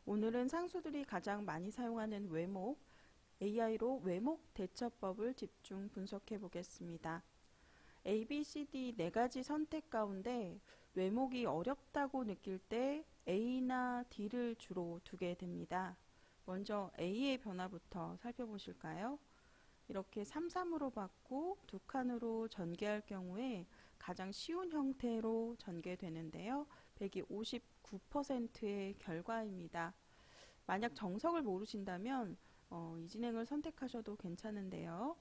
오늘은 상수들이 가장 많이 사용하는 외목, AI로 외목 대처법을 집중 분석해 보겠습니다. A, B, C, D 네 가지 선택 가운데 외목이 어렵다고 느낄 때 A나 D를 주로 두게 됩니다. 먼저 A의 변화부터 살펴보실까요? 이렇게 3,3으로 받고 두 칸으로 전개할 경우에 가장 쉬운 형태로 전개되는데요. 159%의 결과입니다. 만약 정석을 모르신다면 이 진행을 선택하셔도 괜찮은데요.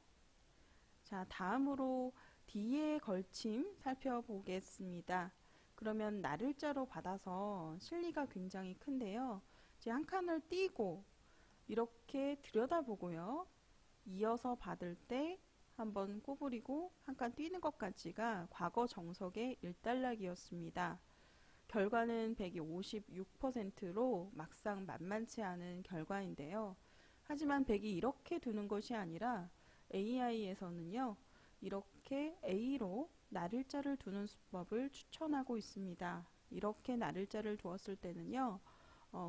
자, 다음으로 D의 걸침 살펴보겠습니다. 그러면 나를자로 받아서 실리가 굉장히 큰데요. 이제 한 칸을 띄고 이렇게 들여다보고요. 이어서 받을 때 한번 꼬부리고 한 칸 띄는 것까지가 과거 정석의 일단락이었습니다. 결과는 156%로 막상 만만치 않은 결과인데요. 하지만 100이 이렇게 두는 것이 아니라 AI에서는요. 이렇게 A로 나를자를 두는 수법을 추천하고 있습니다. 이렇게 나를자를 두었을 때는요.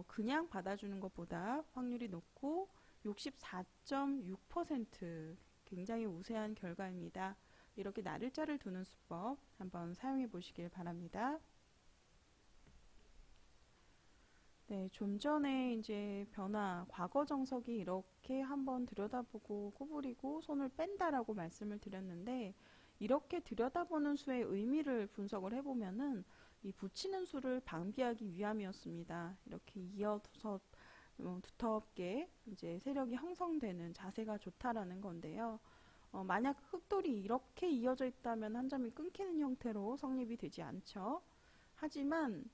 그냥 받아주는 것보다 확률이 높고 64.6% 굉장히 우세한 결과입니다. 이렇게 나를자를 두는 수법 한번 사용해 보시길 바랍니다. 네, 좀 전에 이제 변화, 과거 정석이 이렇게 한번 들여다보고 구부리고 손을 뺀다라고 말씀을 드렸는데 이렇게 들여다보는 수의 의미를 분석을 해보면은 이 붙이는 수를 방비하기 위함이었습니다. 이렇게 이어서 두텁게 이제 세력이 형성되는 자세가 좋다라는 건데요. 만약 흑돌이 이렇게 이어져 있다면 한 점이 끊기는 형태로 성립이 되지 않죠. 하지만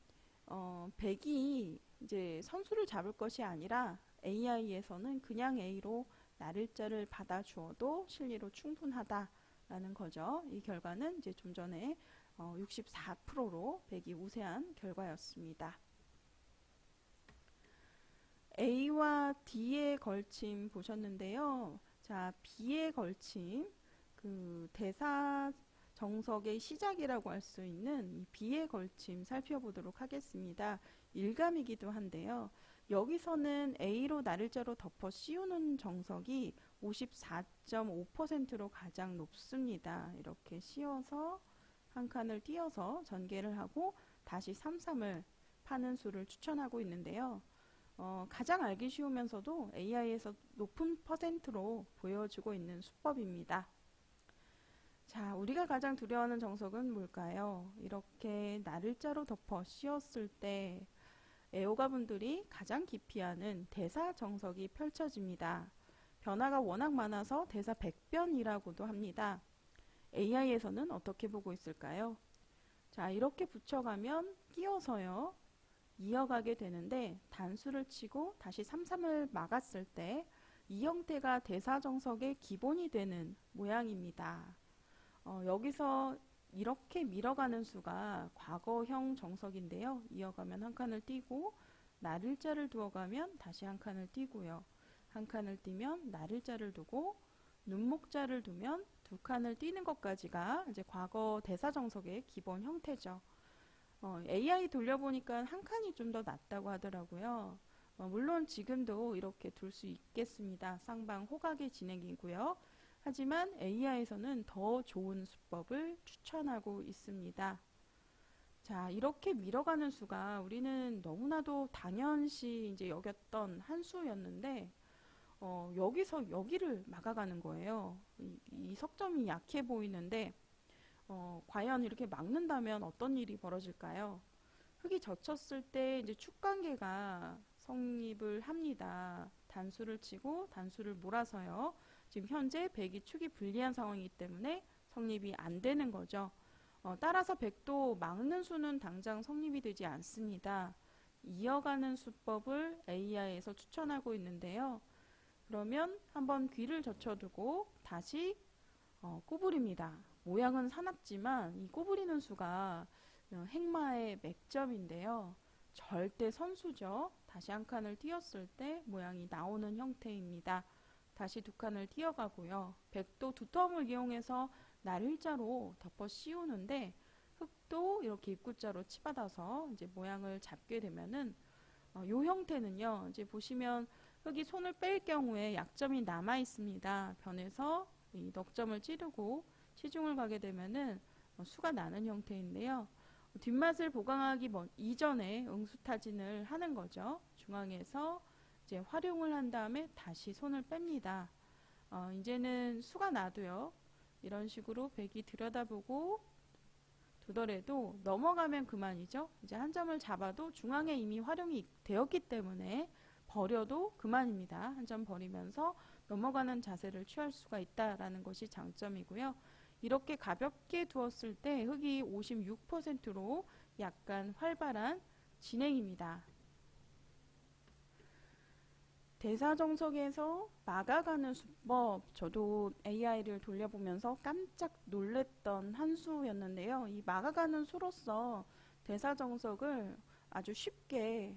100이 이제 선수를 잡을 것이 아니라 AI에서는 그냥 A로 나를자를 받아 주어도 실리로 충분하다라는 거죠. 이 결과는 이제 좀 전에 64%로 100이 우세한 결과였습니다. A와 D의 걸침 보셨는데요. 자, B의 걸침, 그 대사 정석의 시작이라고 할 수 있는 이 B의 걸침 살펴보도록 하겠습니다. 일감이기도 한데요. 여기서는 A로 나를자로 덮어 씌우는 정석이 54.5%로 가장 높습니다. 이렇게 씌워서 한 칸을 띄어서 전개를 하고 다시 3,3을 파는 수를 추천하고 있는데요. 가장 알기 쉬우면서도 AI에서 높은 퍼센트로 보여주고 있는 수법입니다. 자, 우리가 가장 두려워하는 정석은 뭘까요? 이렇게 나를자로 덮어 씌웠을 때 애호가분들이 가장 기피하는 대사 정석이 펼쳐집니다. 변화가 워낙 많아서 대사 100변이라고도 합니다. AI에서는 어떻게 보고 있을까요? 자, 이렇게 붙여가면 끼워서요. 이어가게 되는데 단수를 치고 다시 3,3을 막았을 때 이 형태가 대사정석의 기본이 되는 모양입니다. 여기서 이렇게 밀어가는 수가 과거형 정석인데요. 이어가면 한 칸을 띄고 나를자를 두어가면 다시 한 칸을 띄고요. 한 칸을 띄면 나를자를 두고 눈목자를 두면 두 칸을 띄는 것까지가 이제 과거 대사정석의 기본 형태죠. AI 돌려보니까 한 칸이 좀 더 낫다고 하더라고요. 물론 지금도 이렇게 둘 수 있겠습니다. 쌍방 호각의 진행이고요. 하지만 AI에서는 더 좋은 수법을 추천하고 있습니다. 자, 이렇게 밀어가는 수가 우리는 너무나도 당연시 이제 여겼던 한 수였는데 여기서 여기를 막아가는 거예요. 이 석점이 약해 보이는데 과연 이렇게 막는다면 어떤 일이 벌어질까요? 흙이 젖혔을 때 이제 축관계가 성립을 합니다. 단수를 치고 단수를 몰아서요. 지금 현재 100이 축이 불리한 상황이기 때문에 성립이 안 되는 거죠. 따라서 100도 막는 수는 당장 성립이 되지 않습니다. 이어가는 수법을 AI에서 추천하고 있는데요. 그러면 한번 귀를 젖혀두고 다시 꼬부립니다. 모양은 사납지만 이 꼬부리는 수가 행마의 맥점인데요. 절대 선수죠. 다시 한 칸을 띄었을 때 모양이 나오는 형태입니다. 다시 두 칸을 띄어가고요. 100도 두텀을 이용해서 나를자로 덮어 씌우는데 흙도 이렇게 입구자로 치받아서 이제 모양을 잡게 되면은 요 형태는요, 이제 보시면 흙이 손을 뺄 경우에 약점이 남아 있습니다. 변에서 이 넉점을 찌르고 치중을 가게 되면은 수가 나는 형태인데요. 뒷맛을 보강하기 이전에 응수타진을 하는 거죠. 중앙에서 이제 활용을 한 다음에 다시 손을 뺍니다. 이제는 수가 나도요. 이런 식으로 백이 들여다보고 두더라도 넘어가면 그만이죠. 이제 한 점을 잡아도 중앙에 이미 활용이 되었기 때문에 버려도 그만입니다. 한 점 버리면서 넘어가는 자세를 취할 수가 있다라는 것이 장점이고요. 이렇게 가볍게 두었을 때 흙이 56%로 약간 활발한 진행입니다. 대사정석에서 막아가는 수법, 저도 AI를 돌려보면서 깜짝 놀랬던 한 수였는데요. 이 막아가는 수로서 대사정석을 아주 쉽게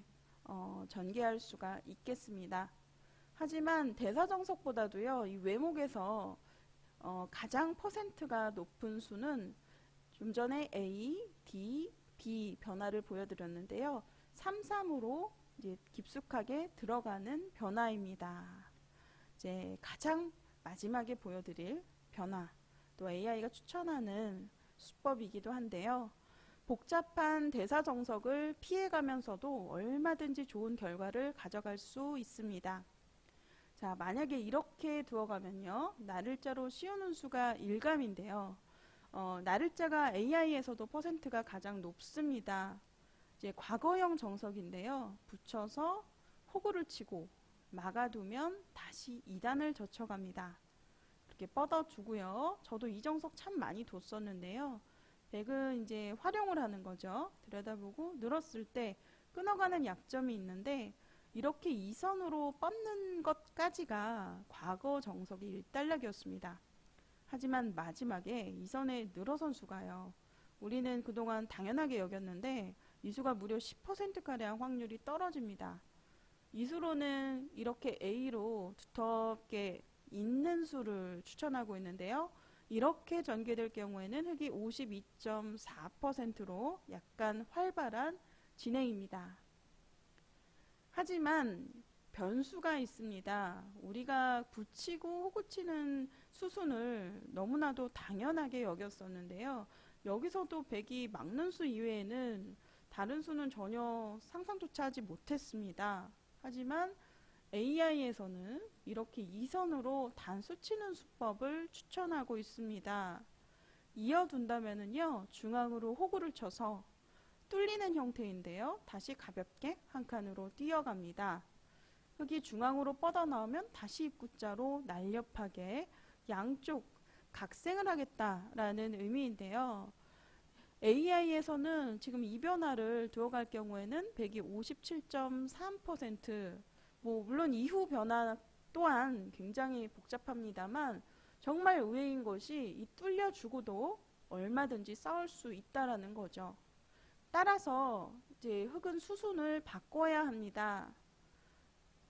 전개할 수가 있겠습니다. 하지만 대사정석보다도요, 이 외목에서 가장 퍼센트가 높은 수는 좀 전에 A, D, B 변화를 보여드렸는데요. 3, 3으로 이제 깊숙하게 들어가는 변화입니다. 이제 가장 마지막에 보여드릴 변화, 또 AI가 추천하는 수법이기도 한데요. 복잡한 대사정석을 피해가면서도 얼마든지 좋은 결과를 가져갈 수 있습니다. 자, 만약에 이렇게 두어가면요. 나를자로 씌우는 수가 일감인데요. 나를자가 AI에서도 퍼센트가 가장 높습니다. 이제 과거형 정석인데요. 붙여서 호구를 치고 막아두면 다시 2단을 젖혀갑니다. 이렇게 뻗어주고요. 저도 이 정석 참 많이 뒀었는데요. 백은 이제 활용을 하는 거죠. 들여다보고 늘었을 때 끊어가는 약점이 있는데 이렇게 2선으로 뻗는 것까지가 과거 정석이 일단락이었습니다. 하지만 마지막에 2선에 늘어선 수가요. 우리는 그동안 당연하게 여겼는데 이 수가 무려 10%가량 확률이 떨어집니다. 이 수로는 이렇게 A로 두텁게 있는 수를 추천하고 있는데요. 이렇게 전개될 경우에는 흙이 52.4%로 약간 활발한 진행입니다. 하지만 변수가 있습니다. 우리가 붙이고 호구치는 수순을 너무나도 당연하게 여겼었는데요. 여기서도 백이 막는 수 이외에는 다른 수는 전혀 상상조차 하지 못했습니다. 하지만 AI에서는 이렇게 2선으로 단수 치는 수법을 추천하고 있습니다. 이어둔다면요, 중앙으로 호구를 쳐서 뚫리는 형태인데요. 다시 가볍게 한 칸으로 뛰어갑니다. 흙이 중앙으로 뻗어 나오면 다시 입구자로 날렵하게 양쪽 각생을 하겠다라는 의미인데요. AI에서는 지금 이 변화를 두어갈 경우에는 백이 57.3%, 물론 이후 변화 또한 굉장히 복잡합니다만 정말 의외인 것이 이 뚫려주고도 얼마든지 싸울 수 있다라는 거죠. 따라서 이제 흙은 수순을 바꿔야 합니다.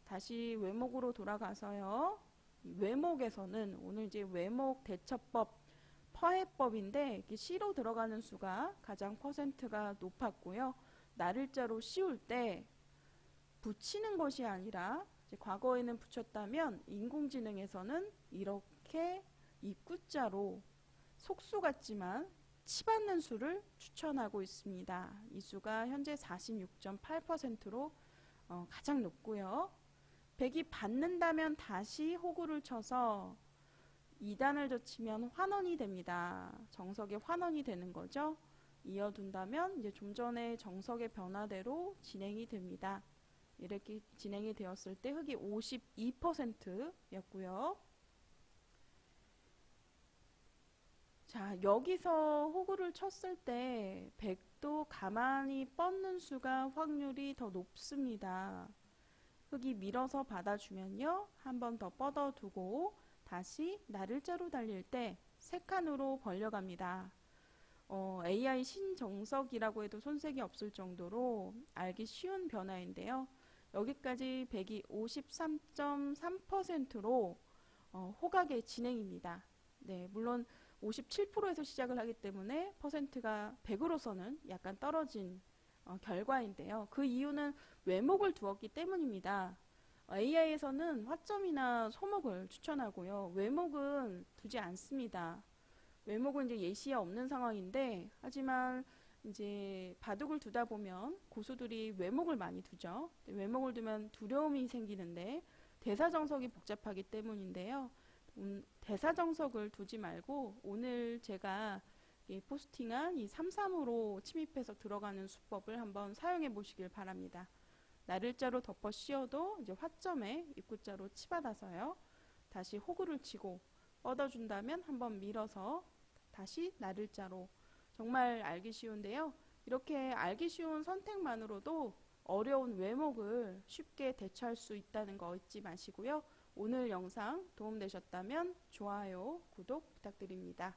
다시 외목으로 돌아가서요. 외목에서는 오늘 이제 외목 대처법 퍼해법인데 C로 들어가는 수가 가장 퍼센트가 높았고요. 나를자로 씌울 때 붙이는 것이 아니라 이제 과거에는 붙였다면 인공지능에서는 이렇게 입구자로 속수 같지만 치받는 수를 추천하고 있습니다. 이 수가 현재 46.8%로 가장 높고요. 백이 받는다면 다시 호구를 쳐서 2단을 젖히면 환원이 됩니다. 정석의 환원이 되는 거죠. 이어둔다면 이제 좀 전에 정석의 변화대로 진행이 됩니다. 이렇게 진행이 되었을 때 흙이 52%였고요. 자, 여기서 호구를 쳤을 때 백도 가만히 뻗는 수가 확률이 더 높습니다. 흙이 밀어서 받아주면요. 한 번 더 뻗어두고 다시 나를자로 달릴 때 세 칸으로 벌려갑니다. AI 신정석이라고 해도 손색이 없을 정도로 알기 쉬운 변화인데요. 여기까지 백이 53.3%로 호각의 진행입니다. 네, 물론 57%에서 시작을 하기 때문에 퍼센트가 100으로서는 약간 떨어진 결과인데요. 그 이유는 외목을 두었기 때문입니다. AI에서는 화점이나 소목을 추천하고요. 외목은 두지 않습니다. 외목은 이제 예시에 없는 상황인데, 하지만 이제 바둑을 두다 보면 고수들이 외목을 많이 두죠. 외목을 두면 두려움이 생기는데 대사정석이 복잡하기 때문인데요. 대사정석을 두지 말고 오늘 제가 포스팅한 이 3-3으로 침입해서 들어가는 수법을 한번 사용해 보시길 바랍니다. 나를자로 덮어 씌워도 이제 화점에 입구자로 치받아서요. 다시 호구를 치고 뻗어준다면 한번 밀어서 다시 나를자로. 정말 알기 쉬운데요. 이렇게 알기 쉬운 선택만으로도 어려운 외목을 쉽게 대처할 수 있다는 거 잊지 마시고요. 오늘 영상 도움되셨다면 좋아요, 구독 부탁드립니다.